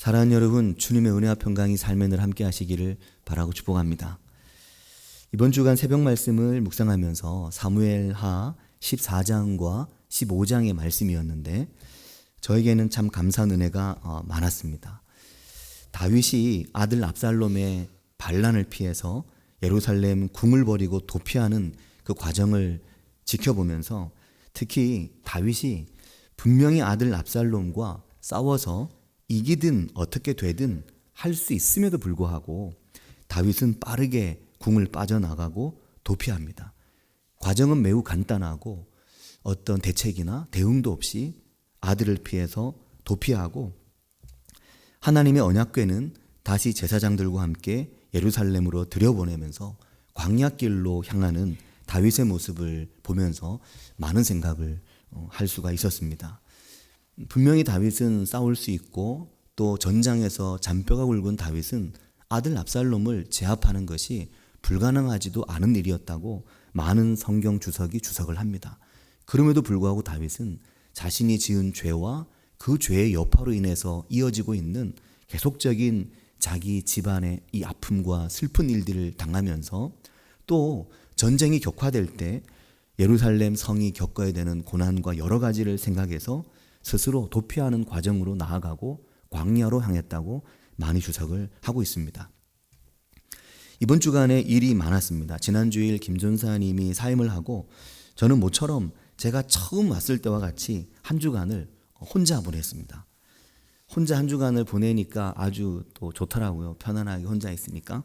사랑하는 여러분, 주님의 은혜와 평강이 삶에 늘 함께 하시기를 바라고 축복합니다. 이번 주간 새벽 말씀을 묵상하면서 사무엘하 14장과 15장의 말씀이었는데 저에게는 참 감사한 은혜가 많았습니다. 다윗이 아들 압살롬의 반란을 피해서 예루살렘 궁을 버리고 도피하는 그 과정을 지켜보면서 특히 다윗이 분명히 아들 압살롬과 싸워서 이기든 어떻게 되든 할 수 있음에도 불구하고 다윗은 빠르게 궁을 빠져나가고 도피합니다. 과정은 매우 간단하고 어떤 대책이나 대응도 없이 아들을 피해서 도피하고 하나님의 언약궤는 다시 제사장들과 함께 예루살렘으로 들여보내면서 광야길로 향하는 다윗의 모습을 보면서 많은 생각을 할 수가 있었습니다. 분명히 다윗은 싸울 수 있고 또 전장에서 잔뼈가 굵은 다윗은 아들 압살롬을 제압하는 것이 불가능하지도 않은 일이었다고 많은 성경 주석이 주석을 합니다. 그럼에도 불구하고 다윗은 자신이 지은 죄와 그 죄의 여파로 인해서 이어지고 있는 계속적인 자기 집안의 이 아픔과 슬픈 일들을 당하면서 또 전쟁이 격화될 때 예루살렘 성이 겪어야 되는 고난과 여러 가지를 생각해서 스스로 도피하는 과정으로 나아가고 광야로 향했다고 많이 주석을 하고 있습니다. 이번 주간에 일이 많았습니다. 지난주일 김 전사님이 사임을 하고 저는 모처럼 제가 처음 왔을 때와 같이 한 주간을 혼자 보냈습니다. 혼자 한 주간을 보내니까 아주 또 좋더라고요. 편안하게 혼자 있으니까.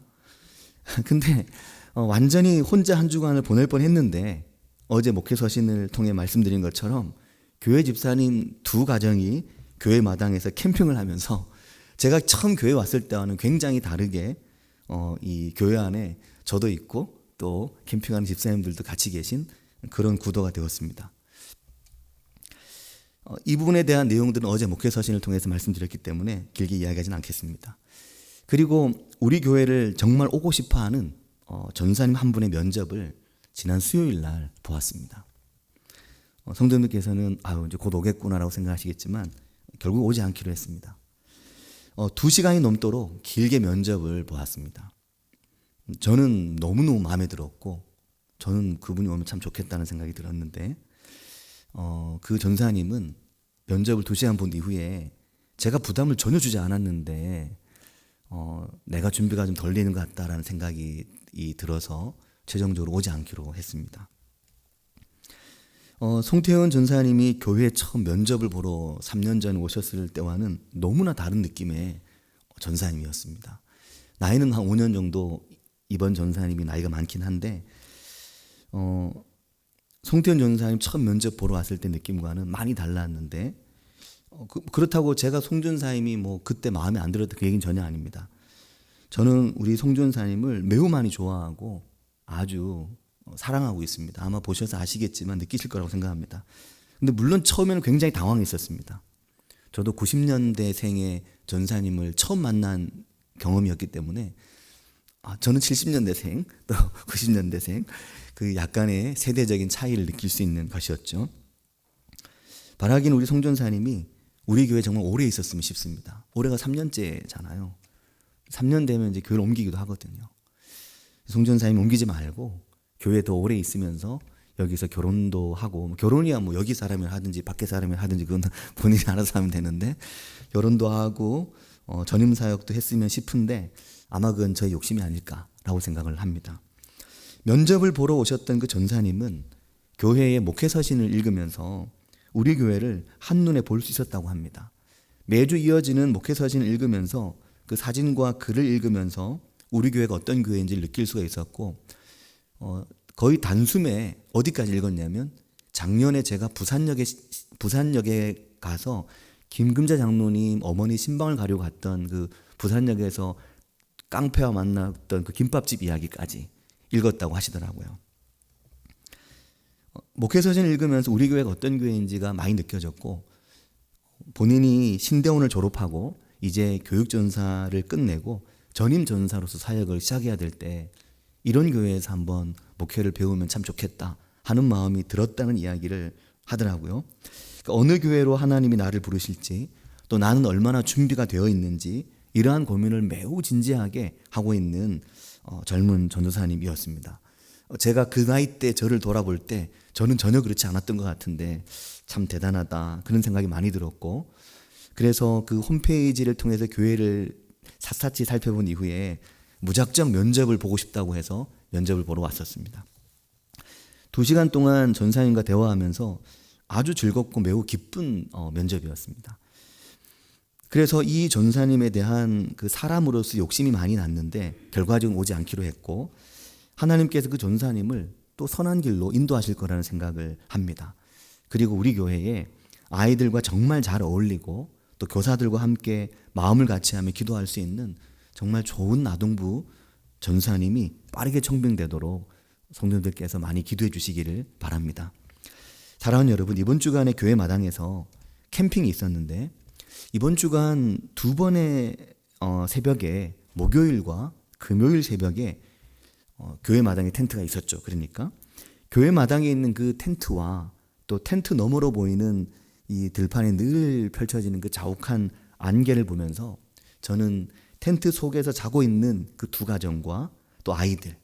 근데 완전히 혼자 한 주간을 보낼 뻔했는데 어제 목회 서신을 통해 말씀드린 것처럼 교회 집사님 두 가정이 교회 마당에서 캠핑을 하면서 제가 처음 교회 왔을 때와는 굉장히 다르게 이 교회 안에 저도 있고 또 캠핑하는 집사님들도 같이 계신 그런 구도가 되었습니다. 이 부분에 대한 내용들은 어제 목회 서신을 통해서 말씀드렸기 때문에 길게 이야기하지는 않겠습니다. 그리고 우리 교회를 정말 오고 싶어하는 전사님 한 분의 면접을 지난 수요일 날 보았습니다. 성도님께서는 이제 곧 오겠구나라고 생각하시겠지만 결국 오지 않기로 했습니다. 2시간이 넘도록 길게 면접을 보았습니다. 저는 너무너무 마음에 들었고 저는 그분이 오면 참 좋겠다는 생각이 들었는데 그 전사님은 면접을 2시간 본 이후에 제가 부담을 전혀 주지 않았는데 내가 준비가 좀 덜 되는 것 같다라는 생각이 들어서 최종적으로 오지 않기로 했습니다. 송태현 전사님이 교회에 처음 면접을 보러 3년 전 오셨을 때와는 너무나 다른 느낌의 전사님이었습니다. 나이는 한 5년 정도 이번 전사님이 나이가 많긴 한데 송태현 전사님 처음 면접 보러 왔을 때 느낌과는 많이 달랐는데 그렇다고 제가 송 전사님이 그때 마음에 안 들었다 그 얘기는 전혀 아닙니다. 저는 우리 송 전사님을 매우 많이 좋아하고 아주 사랑하고 있습니다. 아마 보셔서 아시겠지만 느끼실 거라고 생각합니다. 근데 물론 처음에는 굉장히 당황했었습니다. 저도 90년대생의 전사님을 처음 만난 경험이었기 때문에 저는 70년대생 또 90년대생 그 약간의 세대적인 차이를 느낄 수 있는 것이었죠. 바라기는 우리 송 전사님이 우리 교회 정말 오래 있었으면 싶습니다. 올해가 3년째잖아요. 3년 되면 이제 교회를 옮기기도 하거든요. 송 전사님 옮기지 말고 교회에 더 오래 있으면서 여기서 결혼도 하고 결혼이야 여기 사람이 하든지 밖에 사람이 하든지 그건 본인이 알아서 하면 되는데 결혼도 하고 전임 사역도 했으면 싶은데 아마 그건 저의 욕심이 아닐까라고 생각을 합니다. 면접을 보러 오셨던 그 전사님은 교회의 목회 서신을 읽으면서 우리 교회를 한눈에 볼 수 있었다고 합니다. 매주 이어지는 목회 서신을 읽으면서 그 사진과 글을 읽으면서 우리 교회가 어떤 교회인지를 느낄 수가 있었고 거의 단숨에 어디까지 읽었냐면 작년에 제가 부산역에 가서 김금자 장로님 어머니 신방을 가려고 갔던 그 부산역에서 깡패와 만났던 그 김밥집 이야기까지 읽었다고 하시더라고요. 목회서신을 읽으면서 우리 교회가 어떤 교회인지가 많이 느껴졌고 본인이 신대원을 졸업하고 이제 교육전사를 끝내고 전임전사로서 사역을 시작해야 될 때 이런 교회에서 한번 목회를 배우면 참 좋겠다 하는 마음이 들었다는 이야기를 하더라고요. 어느 교회로 하나님이 나를 부르실지 또 나는 얼마나 준비가 되어 있는지 이러한 고민을 매우 진지하게 하고 있는 젊은 전도사님이었습니다. 제가 그 나이 때 저를 돌아볼 때 저는 전혀 그렇지 않았던 것 같은데 참 대단하다 그런 생각이 많이 들었고, 그래서 그 홈페이지를 통해서 교회를 샅샅이 살펴본 이후에 무작정 면접을 보고 싶다고 해서 면접을 보러 왔었습니다. 2시간 동안 전사님과 대화하면서 아주 즐겁고 매우 기쁜 면접이었습니다. 그래서 이 전사님에 대한 그 사람으로서 욕심이 많이 났는데 결과적으로 오지 않기로 했고, 하나님께서 그 전사님을 또 선한 길로 인도하실 거라는 생각을 합니다. 그리고 우리 교회에 아이들과 정말 잘 어울리고 또 교사들과 함께 마음을 같이 하며 기도할 수 있는 정말 좋은 아동부 전사님이 빠르게 청빙되도록 성도들께서 많이 기도해 주시기를 바랍니다. 사랑하는 여러분, 이번 주간에 교회 마당에서 캠핑이 있었는데 이번 주간 2번의 새벽에 목요일과 금요일 새벽에 교회 마당에 텐트가 있었죠. 그러니까 교회 마당에 있는 그 텐트와 또 텐트 너머로 보이는 이 들판에 늘 펼쳐지는 그 자욱한 안개를 보면서 저는 텐트 속에서 자고 있는 그 2가정과 또 아이들,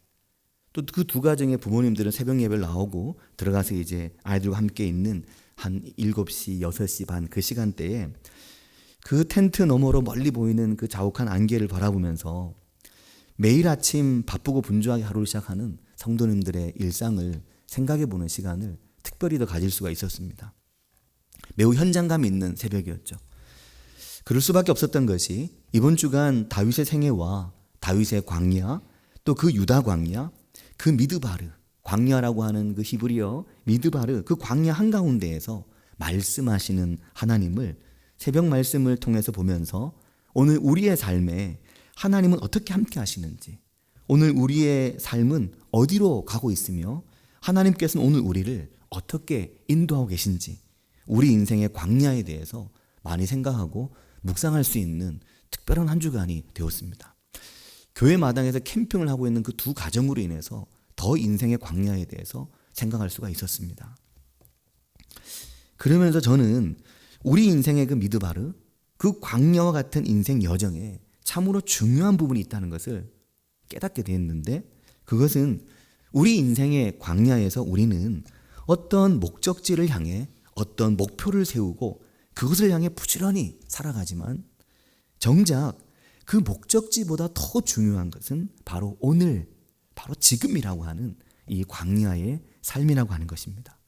또 그 2가정의 부모님들은 새벽 예배를 나오고 들어가서 이제 아이들과 함께 있는 한 7시, 6시 반 그 시간대에 그 텐트 너머로 멀리 보이는 그 자욱한 안개를 바라보면서 매일 아침 바쁘고 분주하게 하루를 시작하는 성도님들의 일상을 생각해 보는 시간을 특별히 더 가질 수가 있었습니다. 매우 현장감 있는 새벽이었죠. 그럴 수밖에 없었던 것이 이번 주간 다윗의 생애와 다윗의 광야, 또 그 유다 광야, 그 미드바르, 광야라고 하는 그 히브리어 미드바르, 그 광야 한가운데에서 말씀하시는 하나님을 새벽 말씀을 통해서 보면서 오늘 우리의 삶에 하나님은 어떻게 함께 하시는지, 오늘 우리의 삶은 어디로 가고 있으며 하나님께서는 오늘 우리를 어떻게 인도하고 계신지, 우리 인생의 광야에 대해서 많이 생각하고 묵상할 수 있는 특별한 한 주간이 되었습니다. 교회 마당에서 캠핑을 하고 있는 그 2가정으로 인해서 더 인생의 광야에 대해서 생각할 수가 있었습니다. 그러면서 저는 우리 인생의 그 미드바르, 그 광야와 같은 인생 여정에 참으로 중요한 부분이 있다는 것을 깨닫게 되었는데, 그것은 우리 인생의 광야에서 우리는 어떤 목적지를 향해 어떤 목표를 세우고 그것을 향해 부지런히 살아가지만 정작 그 목적지보다 더 중요한 것은 바로 오늘, 바로 지금이라고 하는 이 광야의 삶이라고 하는 것입니다.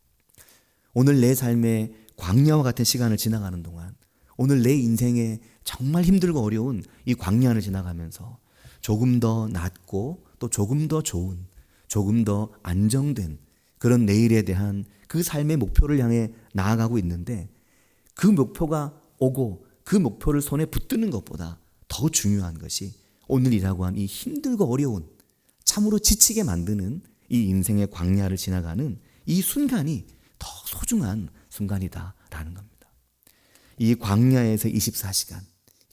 오늘 내 삶의 광야와 같은 시간을 지나가는 동안, 오늘 내 인생에 정말 힘들고 어려운 이 광야를 지나가면서 조금 더 낫고 또 조금 더 좋은, 조금 더 안정된 그런 내일에 대한 그 삶의 목표를 향해 나아가고 있는데, 그 목표가 오고 그 목표를 손에 붙드는 것보다 더 중요한 것이 오늘이라고 한 이 힘들고 어려운, 참으로 지치게 만드는 이 인생의 광야를 지나가는 이 순간이 더 소중한 순간이다라는 겁니다. 이 광야에서 24시간,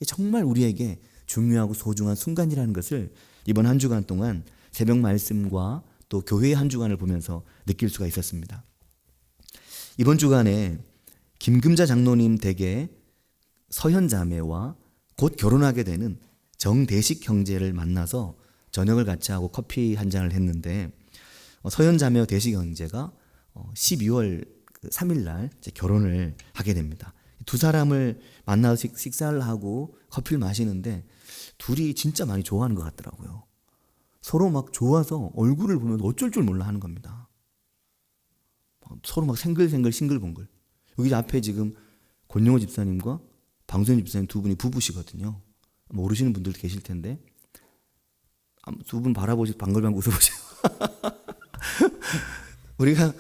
정말 우리에게 중요하고 소중한 순간이라는 것을 이번 한 주간 동안 새벽 말씀과 또 교회의 한 주간을 보면서 느낄 수가 있었습니다. 이번 주간에 김금자 장로님 댁에 서현 자매와 곧 결혼하게 되는 정대식 형제를 만나서 저녁을 같이 하고 커피 한 잔을 했는데, 서현 자매와 대식 형제가 12월 3일 날 결혼을 하게 됩니다. 2사람을 만나서 식사를 하고 커피를 마시는데 둘이 진짜 많이 좋아하는 것 같더라고요. 서로 막 좋아서 얼굴을 보면 어쩔 줄 몰라 하는 겁니다. 서로 막 생글생글 싱글벙글. 여기 앞에 지금 권영호 집사님과 방소연 집사님 2분이 부부시거든요. 모르시는 분들도 계실 텐데 2분 바라보시고 방글방글 웃어보세요. 우리가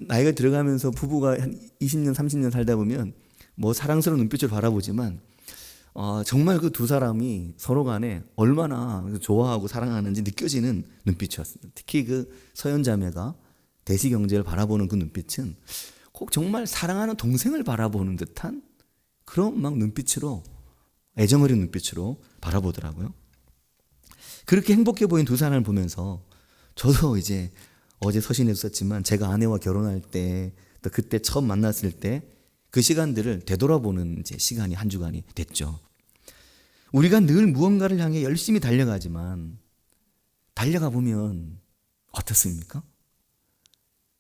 나이가 들어가면서 부부가 한 20년 30년 살다 보면 뭐 사랑스러운 눈빛을 바라보지만 정말 그 2사람이 서로 간에 얼마나 좋아하고 사랑하는지 느껴지는 눈빛이었습니다. 특히 그 서현 자매가 대식 형제를 바라보는 그 눈빛은 꼭 정말 사랑하는 동생을 바라보는 듯한 그런 막 눈빛으로, 애정어린 눈빛으로 바라보더라고요. 그렇게 행복해 보인 2사람을 보면서 저도 이제 어제 서신에 썼지만 제가 아내와 결혼할 때, 또 그때 처음 만났을 때 그 시간들을 되돌아보는 이제 시간이 한 주간이 됐죠. 우리가 늘 무언가를 향해 열심히 달려가지만 달려가 보면 어떻습니까?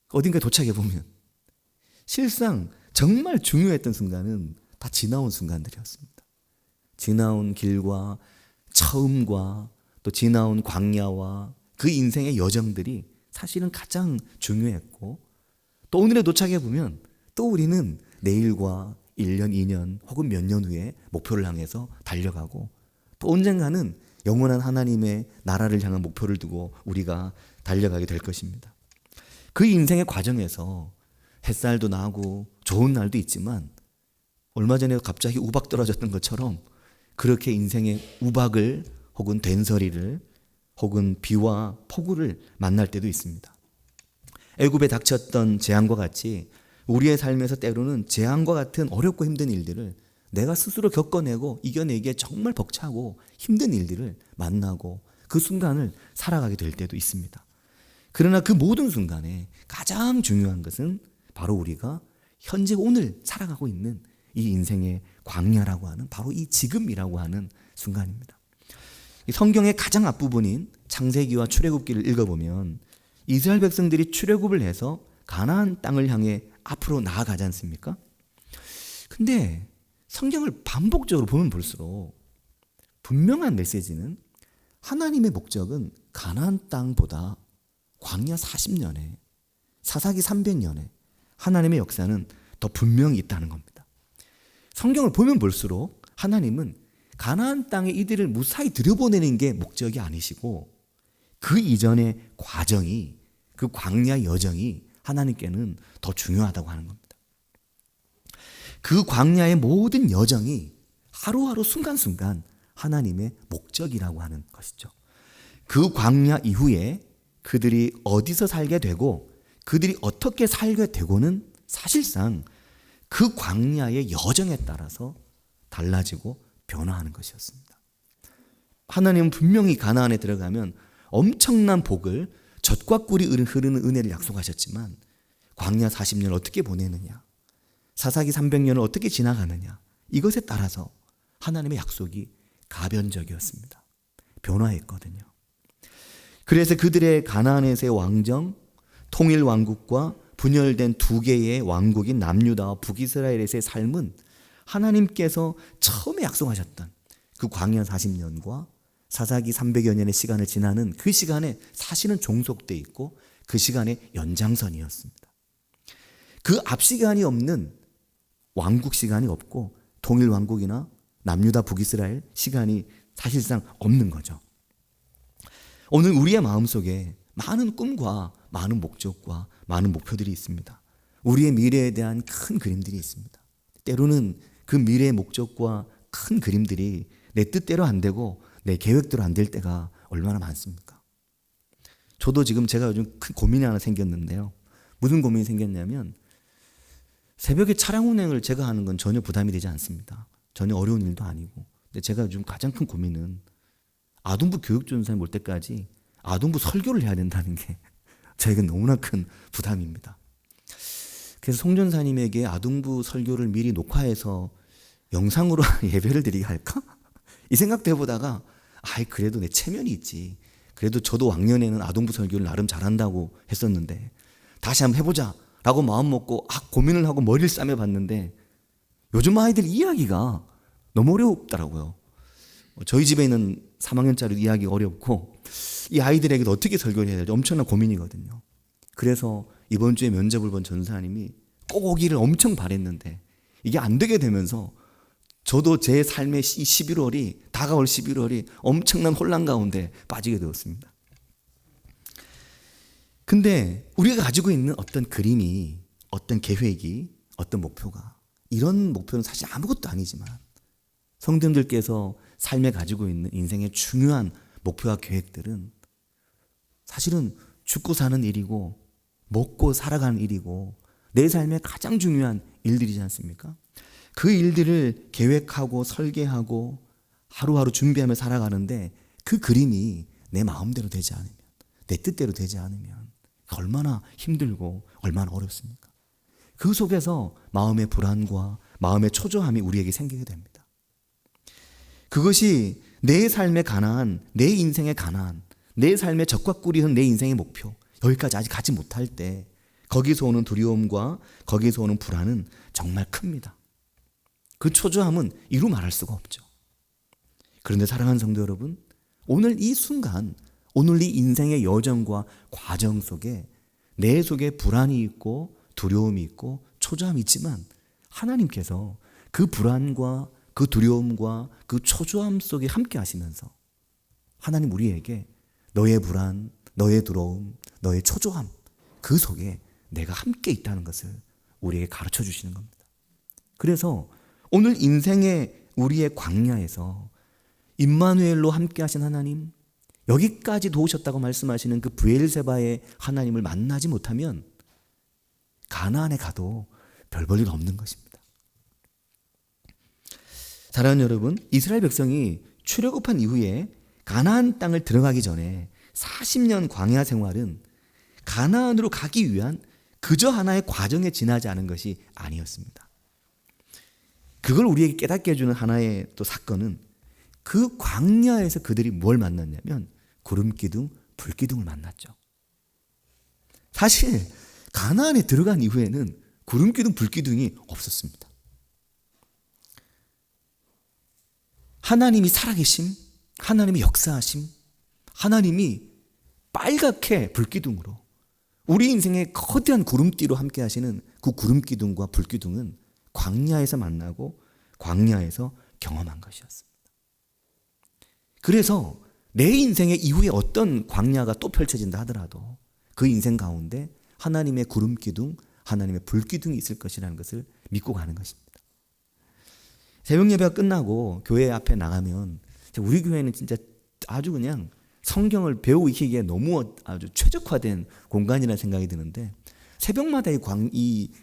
어딘가에 도착해 보면 실상 정말 중요했던 순간은 다 지나온 순간들이었습니다. 지나온 길과 처음과 또 지나온 광야와 그 인생의 여정들이 사실은 가장 중요했고, 또 오늘에 도착해 보면 또 우리는 내일과 1년, 2년 혹은 몇 년 후에 목표를 향해서 달려가고, 또 언젠가는 영원한 하나님의 나라를 향한 목표를 두고 우리가 달려가게 될 것입니다. 그 인생의 과정에서 햇살도 나고 좋은 날도 있지만 얼마 전에 갑자기 우박 떨어졌던 것처럼 그렇게 인생의 우박을 혹은 된서리를 혹은 비와 폭우를 만날 때도 있습니다. 애굽에 닥쳤던 재앙과 같이 우리의 삶에서 때로는 재앙과 같은 어렵고 힘든 일들을 내가 스스로 겪어내고 이겨내기에 정말 벅차고 힘든 일들을 만나고 그 순간을 살아가게 될 때도 있습니다. 그러나 그 모든 순간에 가장 중요한 것은 바로 우리가 현재 오늘 살아가고 있는 이 인생의 광야라고 하는 바로 이 지금이라고 하는 순간입니다. 성경의 가장 앞부분인 창세기와 출애굽기를 읽어보면 이스라엘 백성들이 출애굽을 해서 가나안 땅을 향해 앞으로 나아가지 않습니까? 근데 성경을 반복적으로 보면 볼수록 분명한 메시지는 하나님의 목적은 가나안 땅보다 광야 40년에 사사기 300년에 하나님의 역사는 더 분명히 있다는 겁니다. 성경을 보면 볼수록 하나님은 가나안 땅에 이들을 무사히 들여보내는 게 목적이 아니시고 그 이전의 과정이, 그 광야 여정이 하나님께는 더 중요하다고 하는 겁니다. 그 광야의 모든 여정이 하루하루 순간순간 하나님의 목적이라고 하는 것이죠. 그 광야 이후에 그들이 어디서 살게 되고 그들이 어떻게 살게 되고는 사실상 그 광야의 여정에 따라서 달라지고 변화하는 것이었습니다. 하나님은 분명히 가나안에 들어가면 엄청난 복을 젖과 꿀이 흐르는 은혜를 약속하셨지만 광야 40년을 어떻게 보내느냐, 사사기 300년을 어떻게 지나가느냐, 이것에 따라서 하나님의 약속이 가변적이었습니다. 변화했거든요. 그래서 그들의 가나안에서의 왕정, 통일 왕국과 분열된 두 개의 왕국인 남유다와 북이스라엘에서의 삶은 하나님께서 처음에 약속하셨던 그 광야 40년과 사사기 300여 년의 시간을 지나는 그 시간에 사실은 종속돼 있고 그 시간의 연장선이었습니다. 그 앞 시간이 없는 왕국 시간이 없고 통일 왕국이나 남유다 북이스라엘 시간이 사실상 없는 거죠. 오늘 우리의 마음속에 많은 꿈과 많은 목적과 많은 목표들이 있습니다. 우리의 미래에 대한 큰 그림들이 있습니다. 때로는 그 미래의 목적과 큰 그림들이 내 뜻대로 안 되고 내 계획대로 안 될 때가 얼마나 많습니까? 저도 지금 제가 요즘 큰 고민이 하나 생겼는데요. 무슨 고민이 생겼냐면 새벽에 차량 운행을 제가 하는 건 전혀 부담이 되지 않습니다. 전혀 어려운 일도 아니고. 근데 제가 요즘 가장 큰 고민은 아동부 교육전선생님 올 때까지 아동부 설교를 해야 된다는 게 저에게 너무나 큰 부담입니다. 그래서 송전사님에게 아동부 설교를 미리 녹화해서 영상으로 예배를 드리게 할까? 이 생각도 해보다가 그래도 내 체면이 있지. 그래도 저도 왕년에는 아동부 설교를 나름 잘한다고 했었는데 다시 한번 해보자 라고 마음 먹고 고민을 하고 머리를 싸매봤는데 요즘 아이들 이야기가 너무 어렵더라고요. 저희 집에 있는 3학년짜리 이야기가 어렵고 이 아이들에게도 어떻게 설교를 해야 될지 엄청난 고민이거든요. 그래서 이번 주에 면접을 본 전사님이 꼭 오기를 엄청 바랬는데 이게 안 되게 되면서 저도 제 삶의 11월이 다가올 11월이 엄청난 혼란 가운데 빠지게 되었습니다. 근데 우리가 가지고 있는 어떤 그림이, 어떤 계획이, 어떤 목표가, 이런 목표는 사실 아무것도 아니지만 성도님들께서 삶에 가지고 있는 인생의 중요한 목표와 계획들은 사실은 죽고 사는 일이고 먹고 살아가는 일이고 내 삶의 가장 중요한 일들이지 않습니까? 그 일들을 계획하고 설계하고 하루하루 준비하며 살아가는데 그 그림이 내 마음대로 되지 않으면, 내 뜻대로 되지 않으면 얼마나 힘들고 얼마나 어렵습니까? 그 속에서 마음의 불안과 마음의 초조함이 우리에게 생기게 됩니다. 그것이 내 삶의 가난, 내 인생의 가난, 내 삶의 적과 꿀이는 내 인생의 목표, 여기까지 아직 가지 못할 때 거기서 오는 두려움과 거기서 오는 불안은 정말 큽니다. 그 초조함은 이루 말할 수가 없죠. 그런데 사랑하는 성도 여러분, 오늘 이 순간, 오늘 이 인생의 여정과 과정 속에 내 속에 불안이 있고 두려움이 있고 초조함이 있지만 하나님께서 그 불안과 그 두려움과 그 초조함 속에 함께 하시면서 하나님 우리에게 너의 불안, 너의 두려움, 너의 초조함 그 속에 내가 함께 있다는 것을 우리에게 가르쳐 주시는 겁니다. 그래서 오늘 인생의 우리의 광야에서 임마누엘로 함께 하신 하나님, 여기까지 도우셨다고 말씀하시는 그 브엘세바의 하나님을 만나지 못하면 가나안에 가도 별 볼 일 없는 것입니다. 사랑하는 여러분, 이스라엘 백성이 출애굽한 이후에 가나안 땅을 들어가기 전에 40년 광야 생활은 가나안으로 가기 위한 그저 하나의 과정에 지나지 않은 것이 아니었습니다. 그걸 우리에게 깨닫게 해주는 하나의 또 사건은 그 광야에서 그들이 뭘 만났냐면 구름기둥, 불기둥을 만났죠. 사실 가나안에 들어간 이후에는 구름기둥, 불기둥이 없었습니다. 하나님이 살아계심, 하나님이 역사하심, 하나님이 빨갛게 불기둥으로 우리 인생의 거대한 구름띠로 함께 하시는 그 구름기둥과 불기둥은 광야에서 만나고 광야에서 경험한 것이었습니다. 그래서 내 인생의 이후에 어떤 광야가 또 펼쳐진다 하더라도 그 인생 가운데 하나님의 구름기둥, 하나님의 불기둥이 있을 것이라는 것을 믿고 가는 것입니다. 새벽 예배가 끝나고 교회 앞에 나가면 우리 교회는 진짜 아주 그냥 성경을 배우기에 너무 아주 최적화된 공간이라는 생각이 드는데 새벽마다 이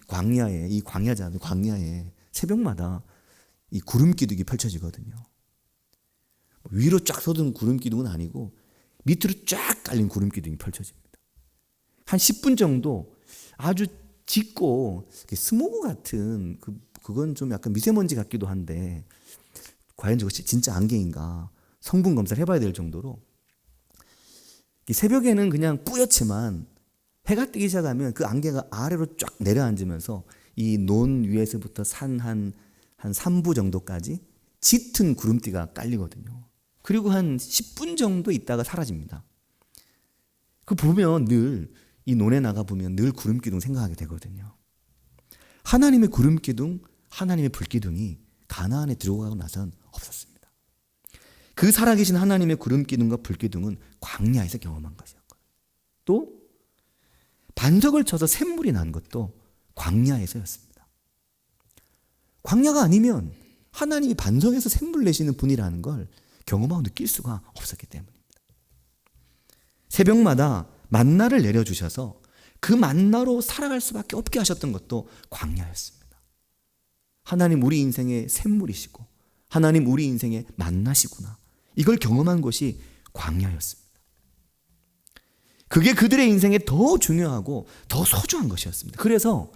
광야에 새벽마다 이 구름기둥이 펼쳐지거든요. 위로 쫙 솟은 구름기둥은 아니고 밑으로 쫙 깔린 구름기둥이 펼쳐집니다. 한 10분 정도 아주 짙고 스모그 같은 그건 좀 약간 미세먼지 같기도 한데 과연 저것이 진짜 안개인가 성분 검사를 해봐야 될 정도로 새벽에는 그냥 뿌옇지만 해가 뜨기 시작하면 그 안개가 아래로 쫙 내려앉으면서 이 논 위에서부터 산 한 3부 정도까지 짙은 구름띠가 깔리거든요. 그리고 한 10분 정도 있다가 사라집니다. 그 보면 늘 이 논에 나가 보면 늘 구름기둥 생각하게 되거든요. 하나님의 구름기둥, 하나님의 불기둥이 가나안에 들어가고 나선 없었습니다. 그 살아계신 하나님의 구름기둥과 불기둥은 광야에서 경험한 것이었고요. 또 반석을 쳐서 샘물이 난 것도 광야에서였습니다. 광야가 아니면 하나님이 반석에서 샘물 내시는 분이라는 걸 경험하고 느낄 수가 없었기 때문입니다. 새벽마다 만나를 내려주셔서 그 만나로 살아갈 수밖에 없게 하셨던 것도 광야였습니다. 하나님 우리 인생의 샘물이시고 하나님 우리 인생의 만나시구나. 이걸 경험한 것이 광야였습니다. 그게 그들의 인생에 더 중요하고 더 소중한 것이었습니다. 그래서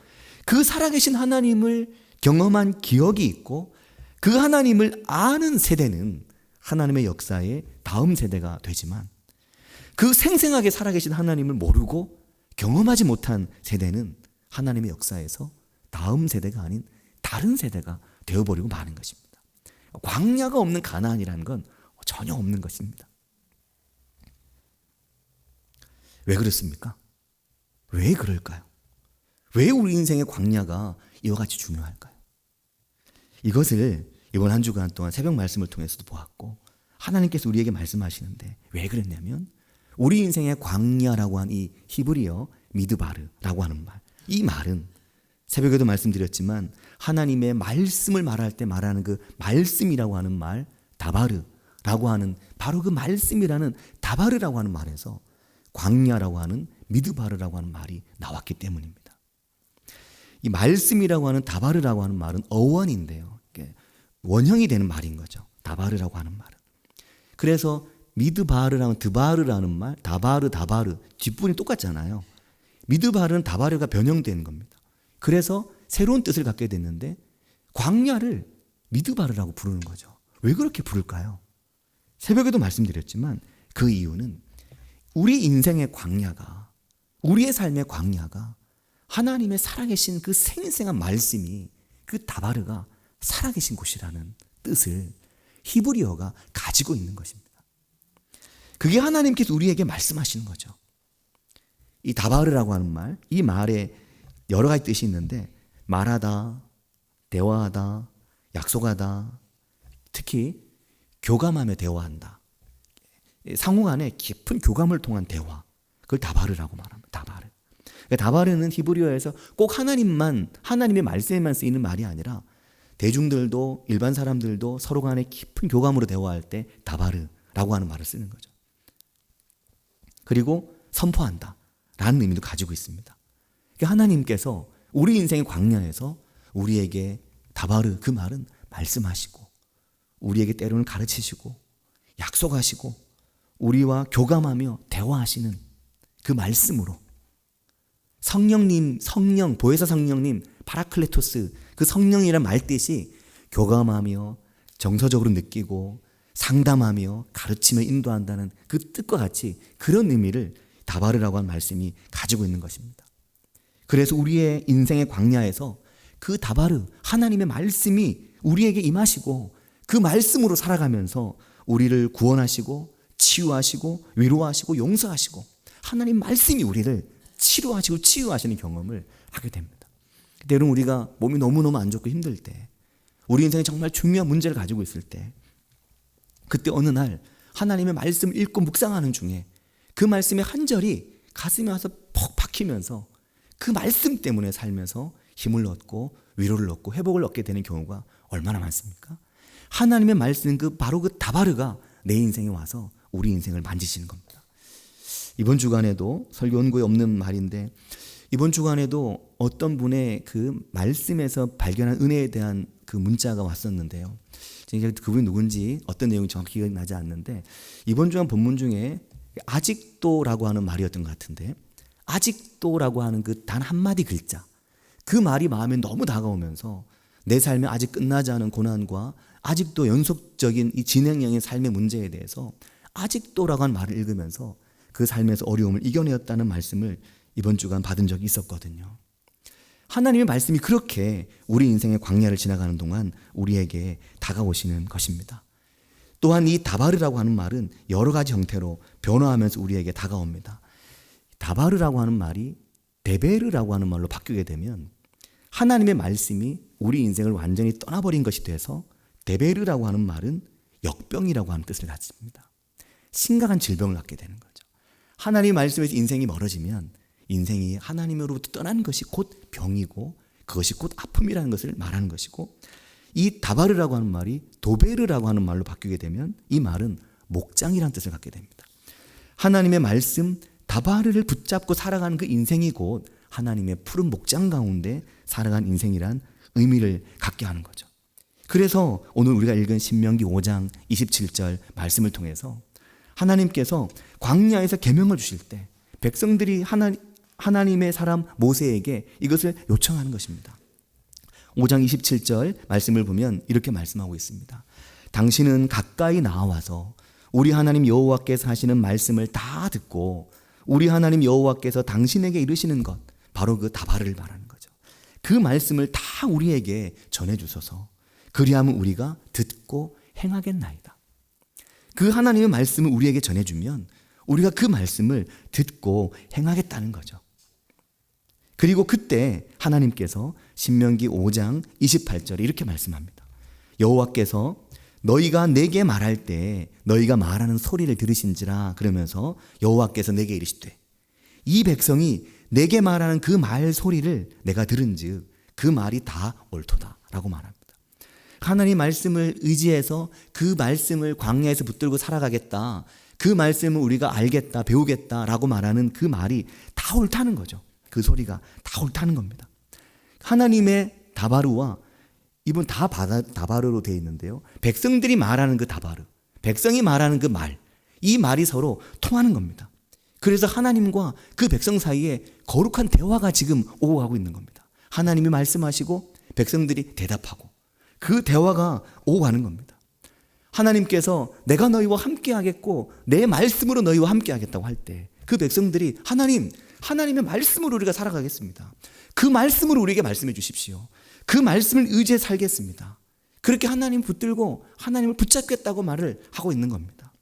그 살아계신 하나님을 경험한 기억이 있고 그 하나님을 아는 세대는 하나님의 역사의 다음 세대가 되지만 그 생생하게 살아계신 하나님을 모르고 경험하지 못한 세대는 하나님의 역사에서 다음 세대가 아닌 다른 세대가 되어버리고 마는 것입니다. 광야가 없는 가나안이라는 건 전혀 없는 것입니다. 왜 그렇습니까? 왜 그럴까요? 왜 우리 인생의 광야가 이와 같이 중요할까요? 이것을 이번 한 주간 동안 새벽 말씀을 통해서도 보았고 하나님께서 우리에게 말씀하시는데 왜 그랬냐면 우리 인생의 광야라고 한 이 히브리어 미드바르라고 하는 말, 이 말은 새벽에도 말씀드렸지만 하나님의 말씀을 말할 때 말하는 그 말씀이라고 하는 말 다바르라고 하는 바로 그 말씀이라는 다바르라고 하는 말에서 광야라고 하는 미드바르라고 하는 말이 나왔기 때문입니다. 이 말씀이라고 하는 다바르라고 하는 말은 어원인데요. 원형이 되는 말인 거죠. 다바르라고 하는 말은. 그래서 미드바르라는 드바르라는 말, 다바르 뒷부분이 똑같잖아요. 미드바르는 다바르가 변형된 겁니다. 그래서 새로운 뜻을 갖게 됐는데 광야를 미드바르라고 부르는 거죠. 왜 그렇게 부를까요? 새벽에도 말씀드렸지만 그 이유는 우리 인생의 광야가, 우리의 삶의 광야가 하나님의 살아계신 그 생생한 말씀이, 그 다바르가 살아계신 곳이라는 뜻을 히브리어가 가지고 있는 것입니다. 그게 하나님께서 우리에게 말씀하시는 거죠. 이 다바르라고 하는 말, 이 말에 여러 가지 뜻이 있는데 말하다, 대화하다, 약속하다, 특히 교감하며 대화한다. 상호 간에 깊은 교감을 통한 대화, 그걸 다바르라고 말합니다. 다바르. 그러니까 다바르는 히브리어에서 꼭 하나님의 말씀에만 쓰이는 말이 아니라 대중들도 일반 사람들도 서로 간에 깊은 교감으로 대화할 때 다바르라고 하는 말을 쓰는 거죠. 그리고 선포한다 라는 의미도 가지고 있습니다. 그러니까 하나님께서 우리 인생의 광야에서 우리에게 다바르, 그 말은 말씀하시고 우리에게 때로는 가르치시고 약속하시고 우리와 교감하며 대화하시는 그 말씀으로 성령, 보혜사 성령님, 파라클레토스, 그 성령이란 말뜻이 교감하며 정서적으로 느끼고 상담하며 가르치며 인도한다는 그 뜻과 같이 그런 의미를 다바르라고 하는 말씀이 가지고 있는 것입니다. 그래서 우리의 인생의 광야에서 그 다바르, 하나님의 말씀이 우리에게 임하시고 그 말씀으로 살아가면서 우리를 구원하시고 치유하시고 위로하시고 용서하시고 하나님 말씀이 우리를 치료하시고 치유하시는 경험을 하게 됩니다. 때로는 우리가 몸이 너무너무 안 좋고 힘들 때, 우리 인생에 정말 중요한 문제를 가지고 있을 때, 그때 어느 날 하나님의 말씀을 읽고 묵상하는 중에 그 말씀의 한 절이 가슴에 와서 퍽 박히면서 그 말씀 때문에 살면서 힘을 얻고 위로를 얻고 회복을 얻게 되는 경우가 얼마나 많습니까? 하나님의 말씀, 바로 그 다바르가 내 인생에 와서 우리 인생을 만지시는 겁니다. 이번 주간에도 설교 원고에 없는 말인데, 이번 주간에도 어떤 분의 그 말씀에서 발견한 은혜에 대한 그 문자가 왔었는데요. 제가 그분이 누군지 어떤 내용이 정확히 기억이 나지 않는데, 이번 주간 본문 중에 아직도라고 하는 말이었던 것 같은데, 아직도라고 하는 그 단 한마디 글자, 그 말이 마음에 너무 다가오면서 내 삶에 아직 끝나지 않은 고난과 아직도 연속적인 이 진행형의 삶의 문제에 대해서 아직도라고 하는 말을 읽으면서 그 삶에서 어려움을 이겨내었다는 말씀을 이번 주간 받은 적이 있었거든요. 하나님의 말씀이 그렇게 우리 인생의 광야를 지나가는 동안 우리에게 다가오시는 것입니다. 또한 이 다바르라고 하는 말은 여러 가지 형태로 변화하면서 우리에게 다가옵니다. 다바르라고 하는 말이 데베르라고 하는 말로 바뀌게 되면 하나님의 말씀이 우리 인생을 완전히 떠나버린 것이 돼서 데베르라고 하는 말은 역병이라고 하는 뜻을 갖습니다. 심각한 질병을 갖게 되는 거죠. 하나님의 말씀에서 인생이 멀어지면 인생이 하나님으로부터 떠나는 것이 곧 병이고 그것이 곧 아픔이라는 것을 말하는 것이고, 이 다바르라고 하는 말이 도베르라고 하는 말로 바뀌게 되면 이 말은 목장이라는 뜻을 갖게 됩니다. 하나님의 말씀 다바르를 붙잡고 살아가는 그 인생이 곧 하나님의 푸른 목장 가운데 살아간 인생이란 의미를 갖게 하는 거죠. 그래서 오늘 우리가 읽은 신명기 5장 27절 말씀을 통해서 하나님께서 광야에서 계명을 주실 때 백성들이 하나님의 사람 모세에게 이것을 요청하는 것입니다. 5장 27절 말씀을 보면 이렇게 말씀하고 있습니다. 당신은 가까이 나와서 우리 하나님 여호와께서 하시는 말씀을 다 듣고 우리 하나님 여호와께서 당신에게 이르시는 것, 바로 그 다바르를 말하는 거죠. 그 말씀을 다 우리에게 전해주소서. 그리하면 우리가 듣고 행하겠나이다. 그 하나님의 말씀을 우리에게 전해주면 우리가 그 말씀을 듣고 행하겠다는 거죠. 그리고 그때 하나님께서 신명기 5장 28절에 이렇게 말씀합니다. 여호와께서 너희가 내게 말할 때 너희가 말하는 소리를 들으신지라. 그러면서 여호와께서 내게 이르시되 이 백성이 내게 말하는 그 말 소리를 내가 들은즉 그 말이 다 옳도다 라고 말합니다. 하나님 말씀을 의지해서 그 말씀을 광야에서 붙들고 살아가겠다, 그 말씀을 우리가 알겠다, 배우겠다 라고 말하는 그 말이 다 옳다는 거죠. 그 소리가 다 옳다는 겁니다. 하나님의 다바르와 이분 다 다바르로 되어 있는데요, 백성들이 말하는 그 다바르, 백성이 말하는 그 말, 이 말이 서로 통하는 겁니다. 그래서 하나님과 그 백성 사이에 거룩한 대화가 지금 오고 가고 있는 겁니다. 하나님이 말씀하시고 백성들이 대답하고 그 대화가 오고 가는 겁니다. 하나님께서 내가 너희와 함께 하겠고 내 말씀으로 너희와 함께 하겠다고 할 때 그 백성들이 하나님의 말씀으로 우리가 살아가겠습니다. 그 말씀으로 우리에게 말씀해 주십시오. 그 말씀을 의지해 살겠습니다. 그렇게 하나님 붙들고 하나님을 붙잡겠다고 말을 하고 있는 겁니다.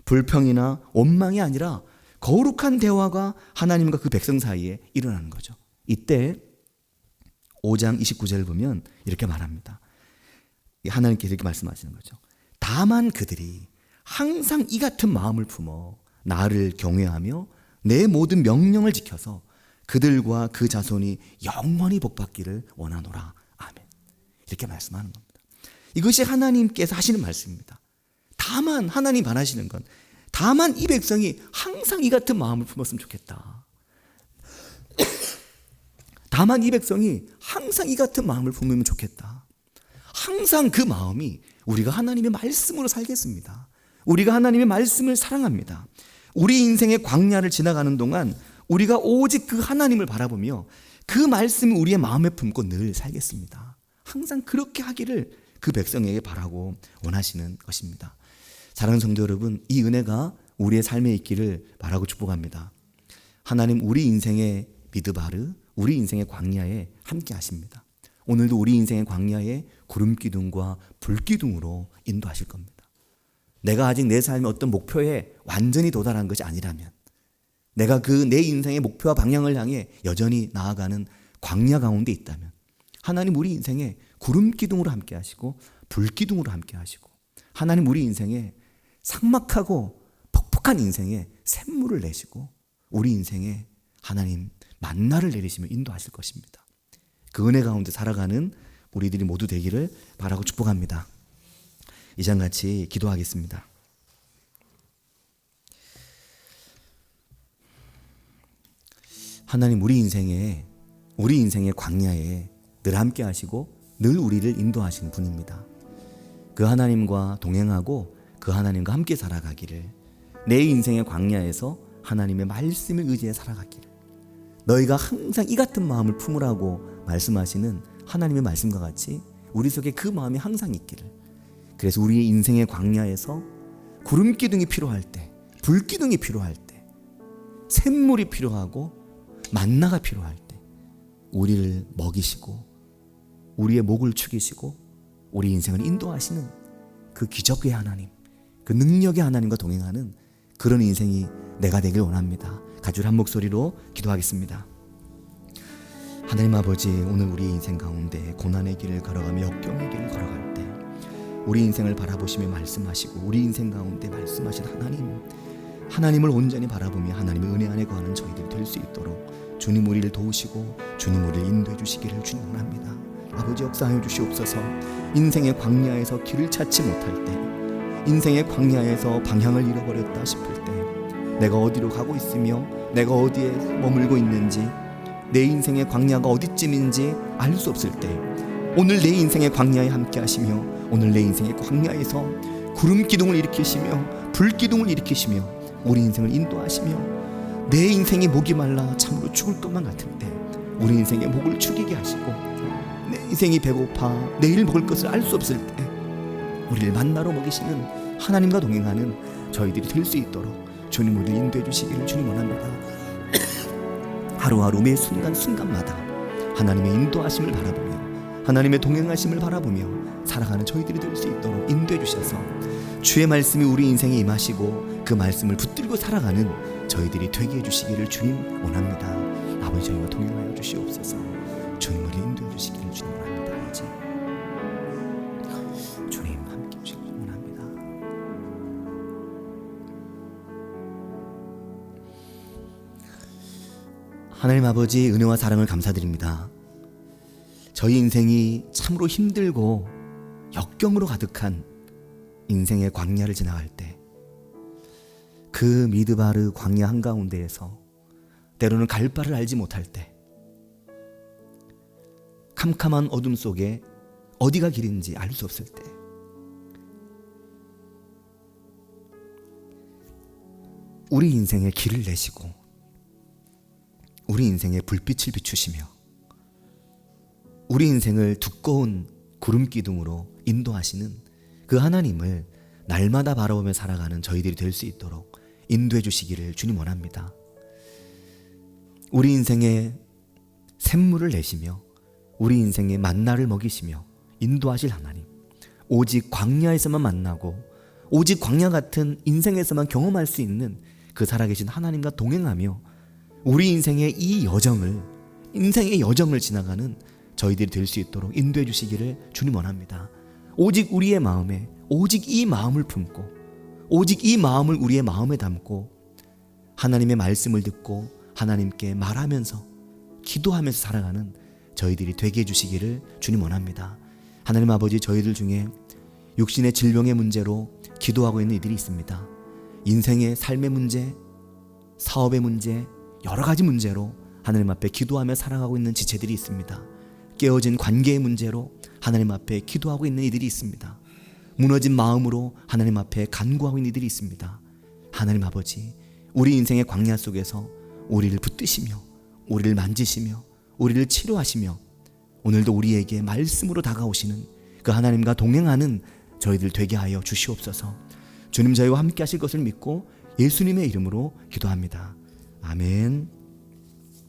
불평이나 원망이 아니라 거룩한 대화가 하나님과 그 백성 사이에 일어나는 거죠. 이때 5장 29절을 보면 이렇게 말합니다. 하나님께서 이렇게 말씀하시는 거죠. 다만 그들이 항상 이 같은 마음을 품어 나를 경외하며 내 모든 명령을 지켜서 그들과 그 자손이 영원히 복받기를 원하노라. 아멘. 이렇게 말씀하는 겁니다. 이것이 하나님께서 하시는 말씀입니다. 다만 하나님 바라시는 건 다만 이 백성이 항상 이 같은 마음을 품었으면 좋겠다. 다만 이 백성이 항상 이 같은 마음을 품으면 좋겠다. 항상 그 마음이 우리가 하나님의 말씀으로 살겠습니다. 우리가 하나님의 말씀을 사랑합니다. 우리 인생의 광야를 지나가는 동안 우리가 오직 그 하나님을 바라보며 그 말씀을 우리의 마음에 품고 늘 살겠습니다. 항상 그렇게 하기를 그 백성에게 바라고 원하시는 것입니다. 사랑하는 성도 여러분, 이 은혜가 우리의 삶에 있기를 바라고 축복합니다. 하나님 우리 인생의 미드바르, 우리 인생의 광야에 함께 하십니다. 오늘도 우리 인생의 광야에 구름기둥과 불기둥으로 인도하실 겁니다. 내가 아직 내 삶의 어떤 목표에 완전히 도달한 것이 아니라면, 내가 그 내 인생의 목표와 방향을 향해 여전히 나아가는 광야 가운데 있다면 하나님 우리 인생에 구름기둥으로 함께 하시고 불기둥으로 함께 하시고 하나님 우리 인생에 삭막하고 퍽퍽한 인생에 샘물을 내시고 우리 인생에 하나님 만나를 내리시며 인도하실 것입니다. 그 은혜 가운데 살아가는 우리들이 모두 되기를 바라고 축복합니다. 이 장 같이 기도하겠습니다. 하나님 우리 인생의 광야에 늘 함께 하시고 늘 우리를 인도하시는 분입니다. 그 하나님과 동행하고 그 하나님과 함께 살아가기를, 내 인생의 광야에서 하나님의 말씀을 의지해 살아가기를, 너희가 항상 이 같은 마음을 품으라고 말씀하시는 하나님의 말씀과 같이 우리 속에 그 마음이 항상 있기를, 그래서 우리의 인생의 광야에서 구름기둥이 필요할 때, 불기둥이 필요할 때, 샘물이 필요하고 만나가 필요할 때 우리를 먹이시고 우리의 목을 축이시고 우리 인생을 인도하시는 그 기적의 하나님, 그 능력의 하나님과 동행하는 그런 인생이 내가 되길 원합니다. 가족 한 목소리로 기도하겠습니다. 하나님 아버지, 오늘 우리 인생 가운데 고난의 길을 걸어가며 역경의 길을 걸어갈 때 우리 인생을 바라보시며 말씀하시고 우리 인생 가운데 말씀하신 하나님을 온전히 바라보며 하나님의 은혜 안에 거하는 저희들이 될 수 있도록 주님 우리를 도우시고 주님 우리를 인도해 주시기를 주님 원합니다. 아버지 역사하여 주시옵소서. 인생의 광야에서 길을 찾지 못할 때, 인생의 광야에서 방향을 잃어버렸다 싶을 때, 내가 어디로 가고 있으며 내가 어디에 머물고 있는지, 내 인생의 광야가 어디쯤인지 알 수 없을 때 오늘 내 인생의 광야에 함께 하시며 오늘 내 인생의 광야에서 구름기둥을 일으키시며 불기둥을 일으키시며 우리 인생을 인도하시며 내 인생이 목이 말라 참으로 죽을 것만 같을 때 우리 인생의 목을 축이게 하시고 내 인생이 배고파 내일 먹을 것을 알 수 없을 때 우리를 만나러 먹이시는 하나님과 동행하는 저희들이 될 수 있도록 주님 우리를 인도해 주시기를 주님 원합니다. 하루하루 매 순간순간마다 하나님의 인도하심을 바라보며 하나님의 동행하심을 바라보며 살아가는 저희들이 될 수 있도록 인도해 주셔서 주의 말씀이 우리 인생에 임하시고 그 말씀을 붙들고 살아가는 저희들이 되게 해주시기를 주님 원합니다. 아버지 저희와 동행하여 주시옵소서. 주님을 인도해 주시기를 주님 원합니다. 아버지 주님 함께 주시기를 원합니다. 하나님 아버지 은혜와 사랑을 감사드립니다. 저희 인생이 참으로 힘들고 역경으로 가득한 인생의 광야를 지나갈 때 그 미드바르 광야 한가운데에서 때로는 갈 바를 알지 못할 때 캄캄한 어둠 속에 어디가 길인지 알 수 없을 때 우리 인생에 길을 내시고 우리 인생에 불빛을 비추시며 우리 인생을 두꺼운 구름 기둥으로 인도하시는 그 하나님을 날마다 바라보며 살아가는 저희들이 될 수 있도록 인도해 주시기를 주님 원합니다. 우리 인생에 샘물을 내시며 우리 인생에 만나를 먹이시며 인도하실 하나님, 오직 광야에서만 만나고 오직 광야 같은 인생에서만 경험할 수 있는 그 살아계신 하나님과 동행하며 우리 인생의 인생의 여정을 지나가는 저희들이 될 수 있도록 인도해 주시기를 주님 원합니다. 오직 우리의 마음에 오직 이 마음을 품고 오직 이 마음을 우리의 마음에 담고 하나님의 말씀을 듣고 하나님께 말하면서 기도하면서 살아가는 저희들이 되게 해주시기를 주님 원합니다. 하나님 아버지, 저희들 중에 육신의 질병의 문제로 기도하고 있는 이들이 있습니다. 인생의 삶의 문제, 사업의 문제, 여러 가지 문제로 하나님 앞에 기도하며 살아가고 있는 지체들이 있습니다. 깨어진 관계의 문제로 하나님 앞에 기도하고 있는 이들이 있습니다. 무너진 마음으로 하나님 앞에 간구하고 있는 이들이 있습니다. 하나님 아버지, 우리 인생의 광야 속에서 우리를 붙드시며 우리를 만지시며 우리를 치료하시며 오늘도 우리에게 말씀으로 다가오시는 그 하나님과 동행하는 저희들 되게 하여 주시옵소서. 주님, 저희와 함께 하실 것을 믿고 예수님의 이름으로 기도합니다. 아멘.